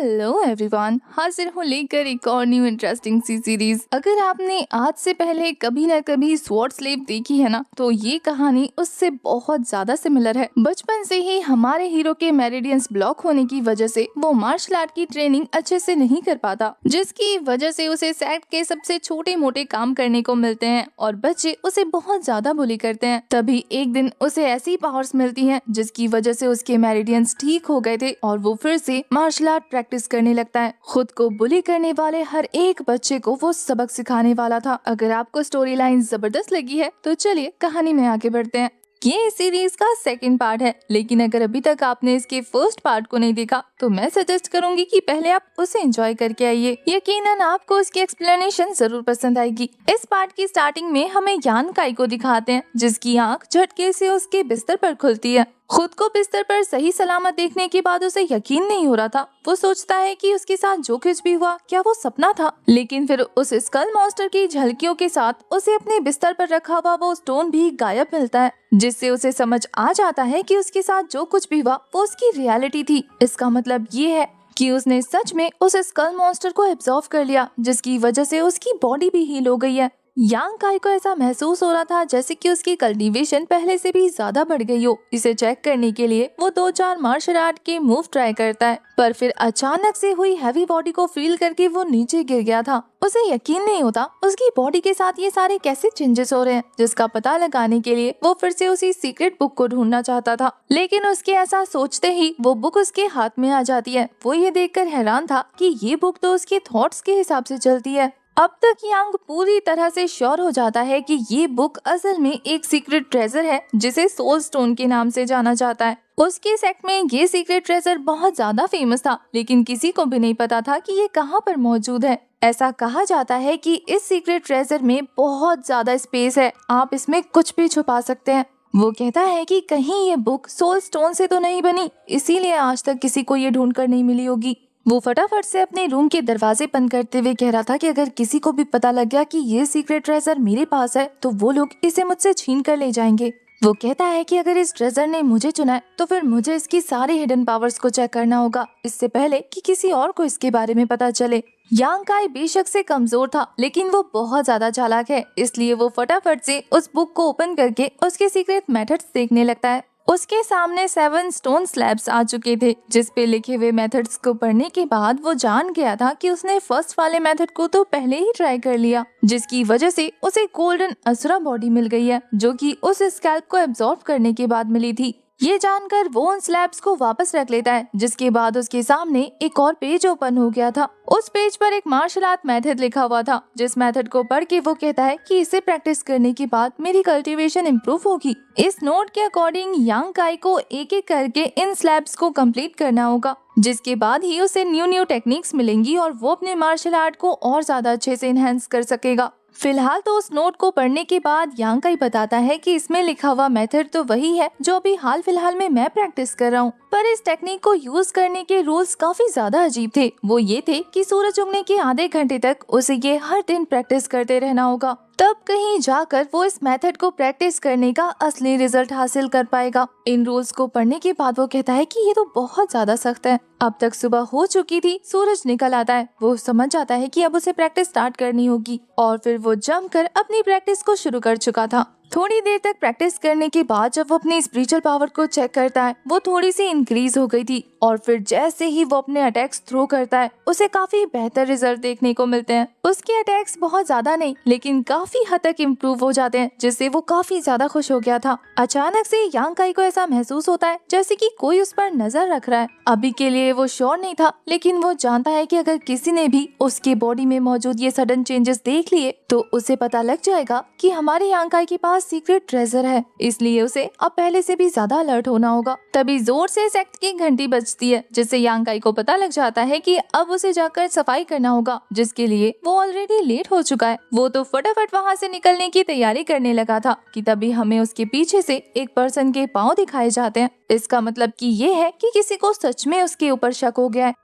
Hello everyone, हाजिर हूँ लेकर एक और न्यू इंटरेस्टिंग सी सीरीज। अगर आपने आज से पहले कभी न कभी स्वॉर्ड स्लेव देखी है ना, तो ये कहानी उससे बहुत ज्यादा सिमिलर है। बचपन से ही हमारे हीरो के मेरिडियंस ब्लॉक होने की वजह से वो मार्शल आर्ट की ट्रेनिंग अच्छे से नहीं कर पाता, जिसकी वजह से उसे सेट के सबसे छोटे मोटे काम करने को मिलते हैं और बच्चे उसे बहुत ज्यादा बुली करते हैं। तभी एक दिन उसे ऐसी पावर्स मिलती हैं जिसकी वजह से उसके मेरिडियंस ठीक हो गए थे और वो फिर से मार्शल आर्ट प्रैक्टिस करने लगता है। खुद को बुली करने वाले हर एक बच्चे को वो सबक सिखाने वाला था। अगर आपको स्टोरी लाइन जबरदस्त लगी है तो चलिए कहानी में आगे बढ़ते हैं। ये सीरीज का सेकंड पार्ट है, लेकिन अगर अभी तक आपने इसके फर्स्ट पार्ट को नहीं देखा तो मैं सजेस्ट करूंगी कि पहले आप उसे एंजॉय करके आइए। यकीनन आपको उसकी एक्सप्लेनेशन जरूर पसंद आएगी। इस पार्ट की स्टार्टिंग में हमें यान काई को दिखाते हैं, जिसकी आंख झटके से उसके बिस्तर पर खुलती है। खुद को बिस्तर पर सही सलामत देखने के बाद उसे यकीन नहीं हो रहा था। वो सोचता है कि उसके साथ जो कुछ भी हुआ क्या वो सपना था, लेकिन फिर उस स्कल मॉन्स्टर की झलकियों के साथ उसे अपने बिस्तर पर रखा हुआ वो स्टोन भी गायब मिलता है, जिससे उसे समझ आ जाता है कि उसके साथ जो कुछ भी हुआ वो उसकी रियलिटी थी। इसका मतलब ये है कि उसने सच में उस स्कल मॉन्स्टर को एब्जॉर्व कर लिया, जिसकी वजह से उसकी बॉडी भी हील हो गई है। यांग काई को ऐसा महसूस हो रहा था जैसे कि उसकी कल्टीवेशन पहले से भी ज्यादा बढ़ गई हो। इसे चेक करने के लिए वो 2-4 मार्शल आर्ट के मूव ट्राई करता है, पर फिर अचानक से हुई हैवी बॉडी को फील करके वो नीचे गिर गया था। उसे यकीन नहीं होता उसकी बॉडी के साथ ये सारे कैसे चेंजेस हो रहे हैं, जिसका पता लगाने के लिए वो फिर से उसी सीक्रेट बुक को ढूंढना चाहता था। लेकिन उसके ऐसा सोचते ही वो बुक उसके हाथ में आ जाती है। वो ये देखकर हैरान था कि ये बुक तो उसके थॉट्स के हिसाब से चलती है। अब तक यांग पूरी तरह से श्योर हो जाता है कि ये बुक असल में एक सीक्रेट ट्रेजर है, जिसे सोल स्टोन के नाम से जाना जाता है। उसके सेक्ट में ये सीक्रेट ट्रेजर बहुत ज्यादा फेमस था, लेकिन किसी को भी नहीं पता था कि ये कहाँ पर मौजूद है। ऐसा कहा जाता है कि इस सीक्रेट ट्रेजर में बहुत ज्यादा स्पेस है, आप इसमें कुछ भी छुपा सकते हैं। वो कहता है कि कहीं ये बुक सोल स्टोन से तो नहीं बनी, इसीलिए आज तक किसी को ये ढूंढ कर नहीं मिली होगी। वो फटाफट से अपने रूम के दरवाजे बंद करते हुए कह रहा था कि अगर किसी को भी पता लग गया कि ये सीक्रेट ट्रेजर मेरे पास है तो वो लोग इसे मुझसे छीन कर ले जाएंगे। वो कहता है कि अगर इस ट्रेजर ने मुझे चुना है तो फिर मुझे इसकी सारी हिडन पावर्स को चेक करना होगा, इससे पहले कि किसी और को इसके बारे में पता चले। यांग काई बेशक से कमजोर था, लेकिन वो बहुत ज्यादा चालाक है, इसलिए वो फटाफट से उस बुक को ओपन करके उसके सीक्रेट मेथड्स देखने लगता है। उसके सामने 7 स्टोन स्लैब्स आ चुके थे, जिस पे लिखे हुए मेथड्स को पढ़ने के बाद वो जान गया था कि उसने फर्स्ट वाले मेथड को तो पहले ही ट्राई कर लिया, जिसकी वजह से उसे गोल्डन असुरा बॉडी मिल गई है, जो कि उस स्कैल्प को एब्जॉर्ब करने के बाद मिली थी। ये जानकर वो उन स्लैब्स को वापस रख लेता है, जिसके बाद उसके सामने एक और पेज ओपन हो गया था। उस पेज पर एक मार्शल आर्ट मेथड लिखा हुआ था, जिस मेथड को पढ़ के वो कहता है कि इसे प्रैक्टिस करने के बाद मेरी कल्टीवेशन इम्प्रूव होगी। इस नोट के अकॉर्डिंग यांग काई को एक एक करके इन स्लैब्स को कंप्लीट करना होगा, जिसके बाद ही उसे न्यू टेक्निक्स मिलेंगी और वो अपने मार्शल आर्ट को और ज्यादा अच्छे से इनहेंस कर सकेगा। फिलहाल तो उस नोट को पढ़ने के बाद यांग काई बताता है कि इसमें लिखा हुआ मेथड तो वही है जो अभी हाल फिलहाल में मैं प्रैक्टिस कर रहा हूँ, पर इस टेक्निक को यूज करने के रूल्स काफी ज्यादा अजीब थे। वो ये थे कि सूरज उगने के आधे घंटे तक उसे ये हर दिन प्रैक्टिस करते रहना होगा, तब कहीं जाकर वो इस मेथड को प्रैक्टिस करने का असली रिजल्ट हासिल कर पाएगा। इन रूल्स को पढ़ने के बाद वो कहता है कि ये तो बहुत ज्यादा सख्त है। अब तक सुबह हो चुकी थी, सूरज निकल आता है। वो समझ जाता है कि अब उसे प्रैक्टिस स्टार्ट करनी होगी और फिर वो जमकर अपनी प्रैक्टिस को शुरू कर चुका था। थोड़ी देर तक प्रैक्टिस करने के बाद जब वो अपनी स्पिरिचुअल पावर को चेक करता है, वो थोड़ी सी इंक्रीज हो गई थी और फिर जैसे ही वो अपने अटैक्स थ्रो करता है, उसे काफी बेहतर रिजल्ट देखने को मिलते हैं। उसके अटैक्स बहुत ज्यादा नहीं, लेकिन काफी हद तक इम्प्रूव हो जाते हैं, जिससे वो काफी ज्यादा खुश हो गया था। अचानक से यांग काई को ऐसा महसूस होता है जैसे कि कोई उस पर नजर रख रहा है। अभी के लिए वो श्योर नहीं था, लेकिन वो जानता है कि अगर किसी ने भी उसके बॉडी में मौजूद ये सडन चेंजेस देख लिए तो उसे पता लग जाएगा कि हमारे यांग काई के पास सीक्रेट ट्रेजर है, इसलिए उसे अब पहले से भी ज्यादा अलर्ट होना होगा। तभी जोर से सेक्ट की घंटी बजती है, जिससे यांग काई को पता लग जाता है कि अब उसे जाकर सफाई करना होगा, जिसके लिए वो ऑलरेडी लेट हो चुका है। वो तो फटाफट वहाँ से निकलने की तैयारी करने लगा था कि तभी हमें उसके पीछे से एक पर्सन के पाँव दिखाए जाते हैं। इसका मतलब कि ये है कि किसी को सच में उसके ऊपर शक हो गया है।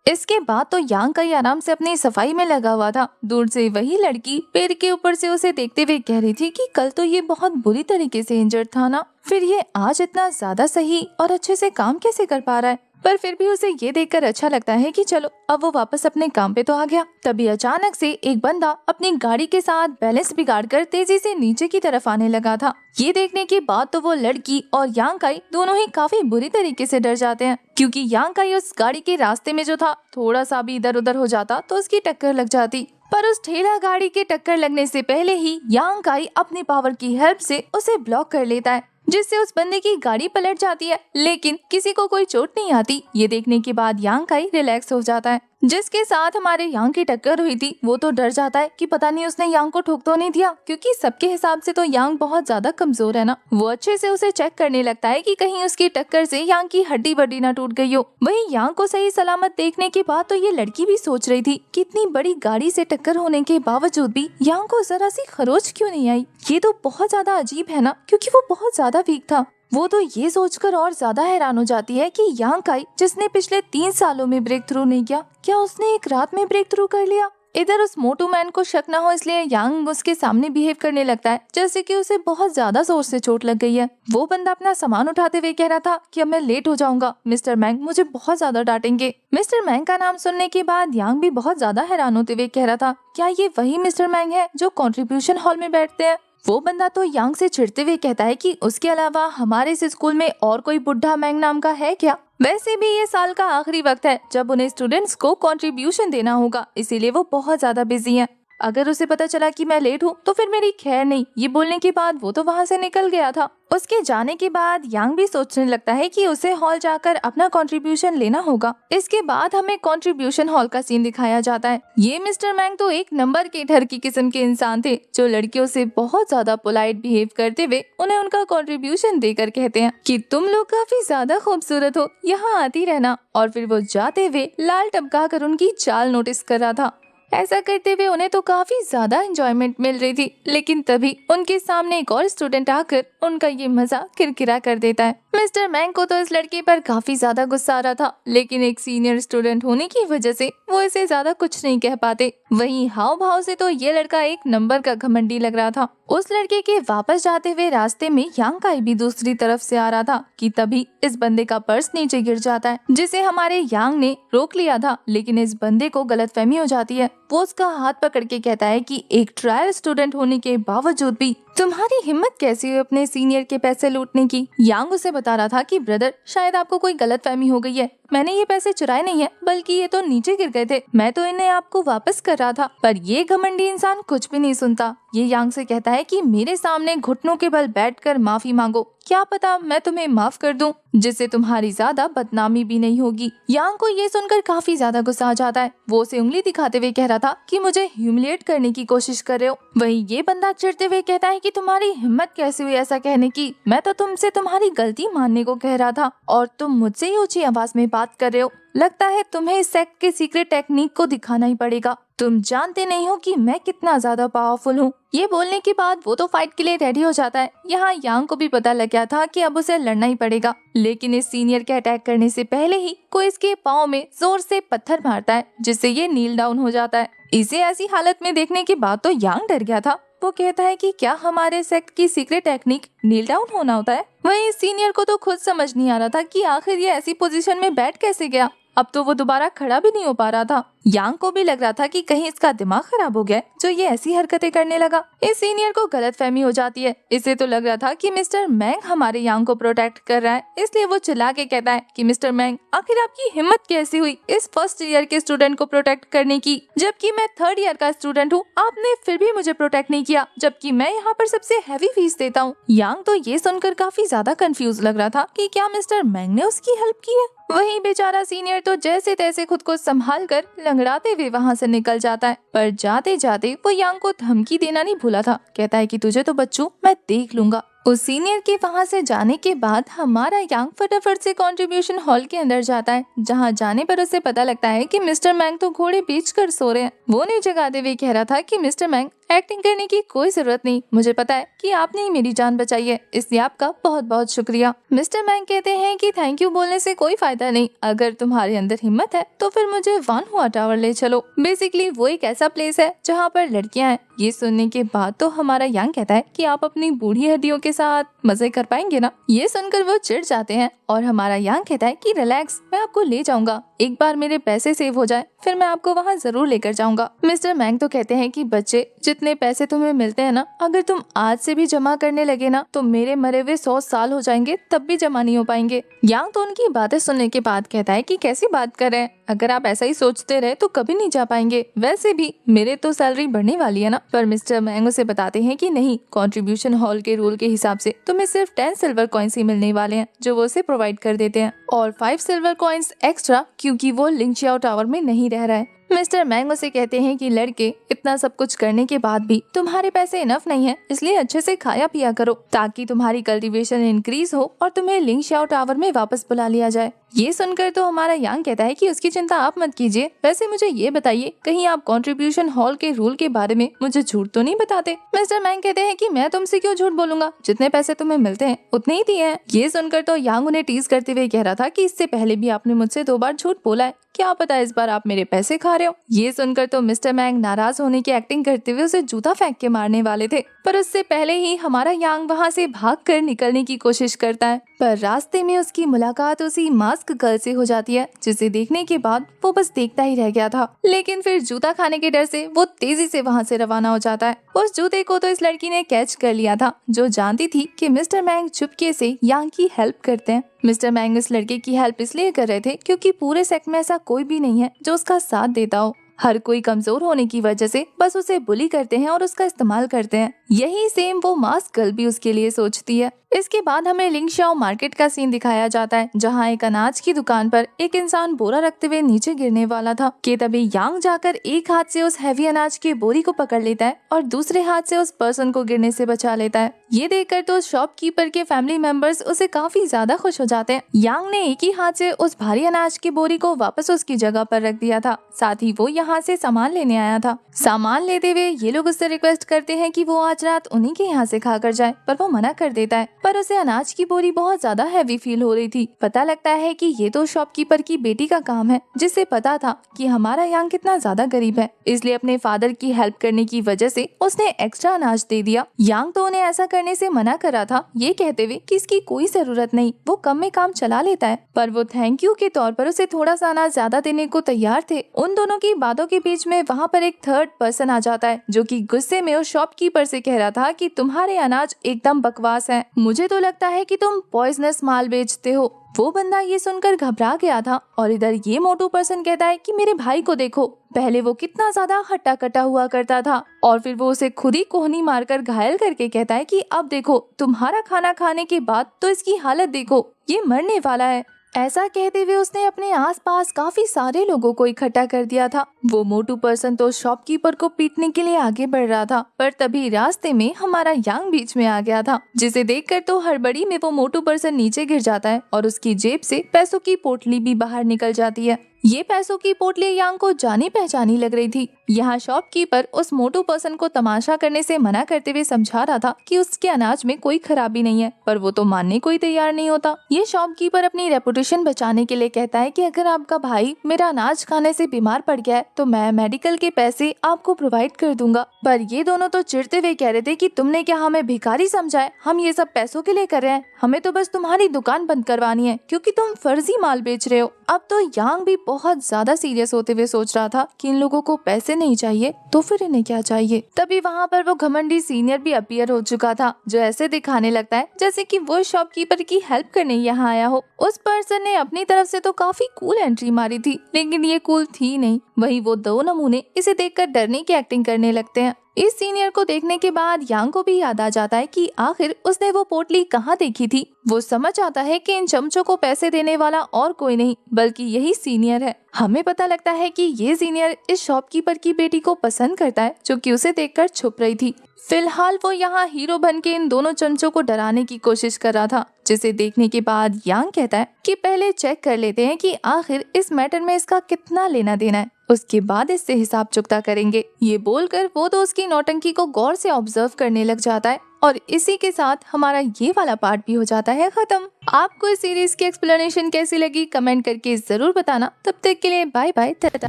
इसके बाद तो यांग काई आराम से अपनी सफाई में लगा हुआ था। दूर से वही लड़की पेड़ के ऊपर से उसे देखते हुए कह रही थी कि कल तो ये बहुत बुरी तरीके से इंजर्ड था ना, फिर ये आज इतना ज्यादा सही और अच्छे से काम कैसे कर पा रहा है। पर फिर भी उसे ये देखकर अच्छा लगता है कि चलो अब वो वापस अपने काम पे तो आ गया। तभी अचानक से एक बंदा अपनी गाड़ी के साथ बैलेंस बिगाड़कर तेजी से नीचे की तरफ आने लगा था। ये देखने के बाद तो वो लड़की और यांग काई दोनों ही काफी बुरी तरीके से डर जाते हैं, क्योंकि यांग काई उस गाड़ी के रास्ते में जो था थोड़ा सा भी इधर उधर हो जाता तो उसकी टक्कर लग जाती। पर उस ठेला गाड़ी के टक्कर लगने से पहले ही यांग काई अपनी पावर की हेल्प से उसे ब्लॉक कर लेता है, जिससे उस बंदे की गाड़ी पलट जाती है, लेकिन किसी को कोई चोट नहीं आती। ये देखने के बाद यांग काई रिलैक्स हो जाता है। जिसके साथ हमारे यांग की टक्कर हुई थी वो तो डर जाता है कि पता नहीं उसने यांग को ठोक तो नहीं दिया, क्योंकि सबके हिसाब से तो यांग बहुत ज्यादा कमजोर है ना। वो अच्छे से उसे चेक करने लगता है कि कहीं उसकी टक्कर से यांग की हड्डी बड्डी ना टूट गई हो। वहीं यांग को सही सलामत देखने के बाद तो ये लड़की भी सोच रही थी कि इतनी बड़ी गाड़ी से टक्कर होने के बावजूद भी यांग को जरा सी खरोच क्यों नहीं आई। ये तो बहुत ज्यादा अजीब है ना, क्योंकि वो बहुत ज्यादा वीक था। वो तो ये सोचकर और ज्यादा हैरान हो जाती है कि यांग काई, जिसने पिछले 3 सालों में ब्रेक थ्रू नहीं किया, क्या उसने एक रात में ब्रेक थ्रू कर लिया। इधर उस मोटू मैन को शक न हो इसलिए यांग उसके सामने बिहेव करने लगता है जैसे कि उसे बहुत ज्यादा जोर से चोट लग गई है। वो बंदा अपना सामान उठाते हुए कह रहा था कि अब मैं लेट हो जाऊंगा, मिस्टर मैंग मुझे बहुत ज्यादा डांटेंगे। मिस्टर मैंग का नाम सुनने के बाद यांग भी बहुत ज्यादा हैरान होते हुए कह रहा था, क्या ये वही मिस्टर मैंग है जो कंट्रीब्यूशन हॉल में बैठते हैं। वो बंदा तो यांग से चिढ़ते हुए कहता है कि उसके अलावा हमारे इस स्कूल में और कोई बुढ़ा मैंग नाम का है क्या। वैसे भी ये साल का आखिरी वक्त है जब उन्हें स्टूडेंट्स को कंट्रीब्यूशन देना होगा, इसीलिए वो बहुत ज्यादा बिजी हैं। अगर उसे पता चला कि मैं लेट हूँ तो फिर मेरी खैर नहीं। ये बोलने के बाद वो तो वहाँ से निकल गया था। उसके जाने के बाद यांग भी सोचने लगता है कि उसे हॉल जाकर अपना कंट्रीब्यूशन लेना होगा। इसके बाद हमें कंट्रीब्यूशन हॉल का सीन दिखाया जाता है। ये मिस्टर मैंग तो एक नंबर के ठर की किस्म के इंसान थे, जो लड़कियों से बहुत ज्यादा पोलाइट बिहेव करते हुए उन्हें उनका कंट्रीब्यूशन देकर कहते हैं कि तुम लोग काफी ज्यादा खूबसूरत हो, यहाँ आती रहना। और फिर वो जाते हुए लाल टपका कर उनकी चाल नोटिस कर रहा था। ऐसा करते हुए उन्हें तो काफी ज्यादा एंजॉयमेंट मिल रही थी, लेकिन तभी उनके सामने एक और स्टूडेंट आकर उनका ये मजा किरकिरा कर देता है। मिस्टर मैंग को तो इस लड़के पर काफी ज्यादा गुस्सा आ रहा था, लेकिन एक सीनियर स्टूडेंट होने की वजह से वो इसे ज्यादा कुछ नहीं कह पाते। वहीं हाव भाव से तो ये लड़का एक नंबर का घमंडी लग रहा था। उस लड़के के वापस जाते हुए रास्ते में यांग काई भी दूसरी तरफ से आ रहा था कि तभी इस बंदे का पर्स नीचे गिर जाता है, जिसे हमारे यांग ने रोक लिया था, लेकिन इस बंदे को गलतफहमी हो जाती है। वो उसका हाथ पकड़ के कहता है कि एक ट्रायल स्टूडेंट होने के बावजूद भी तुम्हारी हिम्मत कैसी हुई अपने सीनियर के पैसे लूटने की। यांग उसे बता रहा था कि ब्रदर शायद आपको कोई गलतफहमी हो गई है, मैंने ये पैसे चुराए नहीं है, बल्कि ये तो नीचे गिर गए थे, मैं तो इन्हें आपको वापस कर रहा था। पर ये घमंडी इंसान कुछ भी नहीं सुनता। ये यांग से कहता है कि मेरे सामने घुटनों के बल बैठकर माफी मांगो, क्या पता मैं तुम्हें माफ कर दूं, जिससे तुम्हारी ज्यादा बदनामी भी नहीं होगी। यांग को ये सुनकर काफी ज्यादा गुस्सा आ जाता है। वो उसे उंगली दिखाते हुए कह रहा था कि मुझे ह्यूमिलिएट करने की कोशिश कर रहे हो। वहीं ये बंदा चिढ़ते हुए कहता है कि तुम्हारी हिम्मत कैसे हुई ऐसा कहने की, मैं तो तुमसे तुम्हारी गलती मानने को कह रहा था और तुम मुझसे ही ऊंची आवाज में बात कर रहे हो। लगता है तुम्हें इस सेक्ट के सीक्रेट टेक्निक को दिखाना ही पड़ेगा। तुम जानते नहीं हो कि मैं कितना ज्यादा पावरफुल हूँ। ये बोलने के बाद वो तो फाइट के लिए रेडी हो जाता है। यहाँ यांग को भी पता लग गया था कि अब उसे लड़ना ही पड़ेगा, लेकिन इस सीनियर के अटैक करने से पहले ही कोई इसके पाँव में जोर से पत्थर मारता है, जिससे ये नील डाउन हो जाता है। इसे ऐसी हालत में देखने के बाद तो यांग डर गया था। वो कहता है कि क्या हमारे सेक्ट की सीक्रेट टेक्निक नील डाउन होना होता है। वहीं सीनियर को तो खुद समझ नहीं आ रहा था कि आखिर ये ऐसी पोजीशन में बैठ कैसे गया। अब तो वो दोबारा खड़ा भी नहीं हो पा रहा था। यांग को भी लग रहा था कि कहीं इसका दिमाग खराब हो गया जो ये ऐसी हरकतें करने लगा। इस सीनियर को गलतफहमी हो जाती है। इसे तो लग रहा था कि मिस्टर मैंग हमारे यांग को प्रोटेक्ट कर रहा है, इसलिए वो चिल्ला के कहता है कि मिस्टर मैंग आखिर आपकी हिम्मत कैसी हुई इस फर्स्ट ईयर के स्टूडेंट को प्रोटेक्ट करने की, जबकि मैं थर्ड ईयर का स्टूडेंट हूँ। आपने फिर भी मुझे प्रोटेक्ट नहीं किया, जबकि मैं यहाँ पर सबसे हैवी फीस देता हूँ। यांग तो ये सुनकर काफी ज्यादा कंफ्यूज लग रहा था कि क्या मिस्टर मैंग ने उसकी हेल्प की है। वहीं बेचारा सीनियर तो जैसे तैसे खुद को संभाल कर लंगड़ाते हुए वहाँ से निकल जाता है। पर जाते जाते वो यांग को धमकी देना नहीं भूला था। कहता है कि तुझे तो बच्चू मैं देख लूंगा। उस सीनियर के वहाँ से जाने के बाद हमारा यांग फटाफट से कंट्रीब्यूशन हॉल के अंदर जाता है, जहाँ जाने पर उसे पता लगता है कि मिस्टर मैंग तो घोड़े बेच कर सो रहे हैं। वो नहीं जगाते हुए कह रहा था कि मिस्टर मैंग एक्टिंग करने की कोई जरूरत नहीं, मुझे पता है कि आपने ही मेरी जान बचाई है, इसलिए आपका बहुत बहुत शुक्रिया। मिस्टर मैंग कहते हैं कि थैंक यू बोलने से कोई फायदा नहीं, अगर तुम्हारे अंदर हिम्मत है तो फिर मुझे वान हुआ टावर ले चलो। बेसिकली वो एक ऐसा प्लेस है जहाँ पर लड़कियाँ हैं। ये सुनने के बाद तो हमारा यांग कहता है कि आप अपनी बूढ़ी हड्डियों के के साथ मजे कर पाएंगे ना। ये सुनकर वो चिढ़ जाते हैं और हमारा यांग कहता है कि रिलैक्स, मैं आपको ले जाऊंगा, एक बार मेरे पैसे सेव हो जाए फिर मैं आपको वहाँ जरूर लेकर जाऊंगा। मिस्टर मैंग तो कहते हैं कि बच्चे, जितने पैसे तुम्हें मिलते हैं ना, अगर तुम आज से भी जमा करने लगे ना तो मेरे मरे हुए 100 साल हो जाएंगे तब भी जमा नहीं हो पाएंगे। यांग तो उनकी बातें सुनने के बाद कहता है कि कैसी बात कर रहे हैं, अगर आप ऐसा ही सोचते रहे तो कभी नहीं जा पाएंगे, वैसे भी मेरे तो सैलरी बढ़ने वाली है ना। पर मिस्टर मैंग उसे बताते हैं कि नहीं, कंट्रीब्यूशन हॉल के रूल के हिसाब से तुम्हें सिर्फ 10 सिल्वर कॉइन्स ही मिलने वाले हैं, जो वो उसे प्रोवाइड कर देते हैं, और 5 सिल्वर कॉइन्स एक्स्ट्रा क्योंकि वो लिंगशियाओ टावर में नहीं रह रहा है। मिस्टर मैंग उसे कहते हैं कि लड़के, इतना सब कुछ करने के बाद भी तुम्हारे पैसे इनफ नहीं है, इसलिए अच्छे से खाया पिया करो ताकि तुम्हारी कल्टीवेशन इंक्रीज हो और तुम्हें लिंगशियाओ टावर में वापस बुला लिया जाए। ये सुनकर तो हमारा यांग कहता है कि उसकी चिंता आप मत कीजिए, वैसे मुझे ये बताइए, कहीं आप कंट्रीब्यूशन हॉल के रूल के बारे में मुझे झूठ तो नहीं बताते। मिस्टर मैंग कहते हैं कि मैं तुमसे क्यों झूठ बोलूंगा, जितने पैसे तुम्हें मिलते हैं उतने ही दिए हैं। ये सुनकर तो यांग उन्हें टीज करते हुए कह रहा था कि इससे पहले भी आपने मुझसे 2 बार झूठ बोला है, क्या पता इस बार आप मेरे पैसे खा रहे हो। ये सुनकर तो मिस्टर मैंग नाराज होने की एक्टिंग करते हुए उसे जूता फेंक के मारने वाले थे, पर उससे पहले ही हमारा यांग वहाँ से भागकर निकलने की कोशिश करता है, पर रास्ते में उसकी मुलाकात उसी मास्क गर्ल से हो जाती है, जिसे देखने के बाद वो बस देखता ही रह गया था। लेकिन फिर जूता खाने के डर से वो तेजी से वहाँ से रवाना हो जाता है। उस जूते को तो इस लड़की ने कैच कर लिया था, जो जानती थी कि मिस्टर मैंग चुपके से यांग की हेल्प करते हैं। मिस्टर मैंग इस लड़के की हेल्प इसलिए कर रहे थे क्योंकि पूरे सेक्ट में ऐसा कोई भी नहीं है जो उसका साथ देता हो। हर कोई कमजोर होने की वजह से बस उसे बुली करते हैं और उसका इस्तेमाल करते हैं। यही सेम वो मास्क गर्ल भी उसके लिए सोचती है। इसके बाद हमें लिंगशियाओ मार्केट का सीन दिखाया जाता है, जहाँ एक अनाज की दुकान पर एक इंसान बोरा रखते हुए नीचे गिरने वाला था कि तभी यांग जाकर एक हाथ से उस हैवी अनाज की बोरी को पकड़ लेता है और दूसरे हाथ से उस पर्सन को गिरने से बचा लेता है। ये देखकर तो शॉपकीपर के फैमिली मेंबर्स उसे काफी ज्यादा खुश हो जाते हैं। यांग ने एक ही हाथ से उस भारी अनाज की बोरी को वापस उसकी जगह पर रख दिया था, साथ ही वो यहाँ से सामान लेने आया था। सामान लेते हुए ये लोग उससे रिक्वेस्ट करते हैं कि वो आज रात उन्हीं के यहाँ से खाकर जाए, पर वो मना कर देता है। पर उसे अनाज की बोरी बहुत ज्यादा हैवी फील हो रही थी। पता लगता है कि ये तो शॉपकीपर की बेटी का काम है, जिससे पता था कि हमारा यांग कितना ज्यादा गरीब है, इसलिए अपने फादर की हेल्प करने की वजह से उसने एक्स्ट्रा अनाज दे दिया। यांग तो उन्हें ऐसा करने से मना कर रहा था, ये कहते हुए कि इसकी कोई जरूरत नहीं, वो कम में काम चला लेता है, पर वो थैंक यू के तौर पर उसे थोड़ा सा अनाज ज्यादा देने को तैयार थे। उन दोनों की बातों के बीच में वहाँ पर एक थर्ड पर्सन आ जाता है, जो कि गुस्से में उस शॉपकीपर से कह रहा था कि तुम्हारे अनाज एकदम बकवास है, मुझे तो लगता है कि तुम पॉइजनस माल बेचते हो। वो बंदा ये सुनकर घबरा गया था और इधर ये मोटू पर्सन कहता है कि मेरे भाई को देखो, पहले वो कितना ज्यादा हट्टा कट्टा हुआ करता था और फिर वो उसे खुद ही कोहनी मारकर घायल करके कहता है कि अब देखो, तुम्हारा खाना खाने के बाद तो इसकी हालत देखो, ये मरने वाला है। ऐसा कहते हुए उसने अपने आसपास काफी सारे लोगों को इकट्ठा कर दिया था। वो मोटू पर्सन तो शॉपकीपर को पीटने के लिए आगे बढ़ रहा था, पर तभी रास्ते में हमारा यांग बीच में आ गया था, जिसे देखकर तो हड़बड़ी में वो मोटू पर्सन नीचे गिर जाता है और उसकी जेब से पैसों की पोटली भी बाहर निकल जाती है। ये पैसों की पोटली यांग को जानी पहचानी लग रही थी। यहाँ शॉपकीपर उस मोटू पर्सन को तमाशा करने से मना करते हुए समझा रहा था कि उसके अनाज में कोई खराबी नहीं है, पर वो तो मानने को ही तैयार नहीं होता। ये शॉपकीपर अपनी रेपुटेशन बचाने के लिए कहता है कि अगर आपका भाई मेरा अनाज खाने से बीमार पड़ गया है तो मैं मेडिकल के पैसे आपको प्रोवाइड कर दूंगा। पर ये दोनों तो चिढ़ते हुए कह रहे थे कि तुमने क्या हमें भिखारी समझा है, हम ये सब पैसों के लिए कर रहे हैं, हमें तो बस तुम्हारी दुकान बंद करवानी है क्योंकि तुम फर्जी माल बेच रहे हो। अब तो यांग भी बहुत ज्यादा सीरियस होते हुए सोच रहा था कि इन लोगों को पैसे नहीं चाहिए तो फिर इन्हें क्या चाहिए। तभी वहाँ पर वो घमंडी सीनियर भी अपीयर हो चुका था, जो ऐसे दिखाने लगता है जैसे कि वो शॉपकीपर की हेल्प करने यहाँ आया हो। उस पर्सन ने अपनी तरफ से तो काफी कूल एंट्री मारी थी, लेकिन ये कूल थी नहीं। वहीं वो 2 नमूने इसे देखकर डरने की एक्टिंग करने लगते हैं। इस सीनियर को देखने के बाद यांग को भी याद आ जाता है कि आखिर उसने वो पोटली कहाँ देखी थी। वो समझ आता है कि इन चमचों को पैसे देने वाला और कोई नहीं बल्कि यही सीनियर है। हमें पता लगता है कि ये सीनियर इस शॉपकीपर की बेटी को पसंद करता है, जो कि उसे देखकर छुप रही थी। फिलहाल वो यहाँ हीरो बन के इन दोनों चमचों को डराने की कोशिश कर रहा था, जिसे देखने के बाद यांग कहता है कि पहले चेक कर लेते हैं कि आखिर इस मैटर में इसका कितना लेना देना है, उसके बाद इससे हिसाब चुकता करेंगे। ये बोलकर वो तो उसकी नौटंकी को गौर से ऑब्जर्व करने लग जाता है और इसी के साथ हमारा ये वाला पार्ट भी हो जाता है खत्म। आपको इस सीरीज की एक्सप्लेनेशन कैसी लगी कमेंट करके जरूर बताना। तब तक के लिए बाय बाय, टाटा।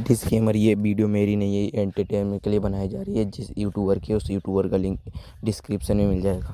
डिस्क्लेमर, ये वीडियो मेरी नहीं है, एंटरटेनमेंट के लिए बनाई जा रही है। जिस यूट्यूबर की उस यूट्यूबर का लिंक डिस्क्रिप्शन में मिल जाएगा।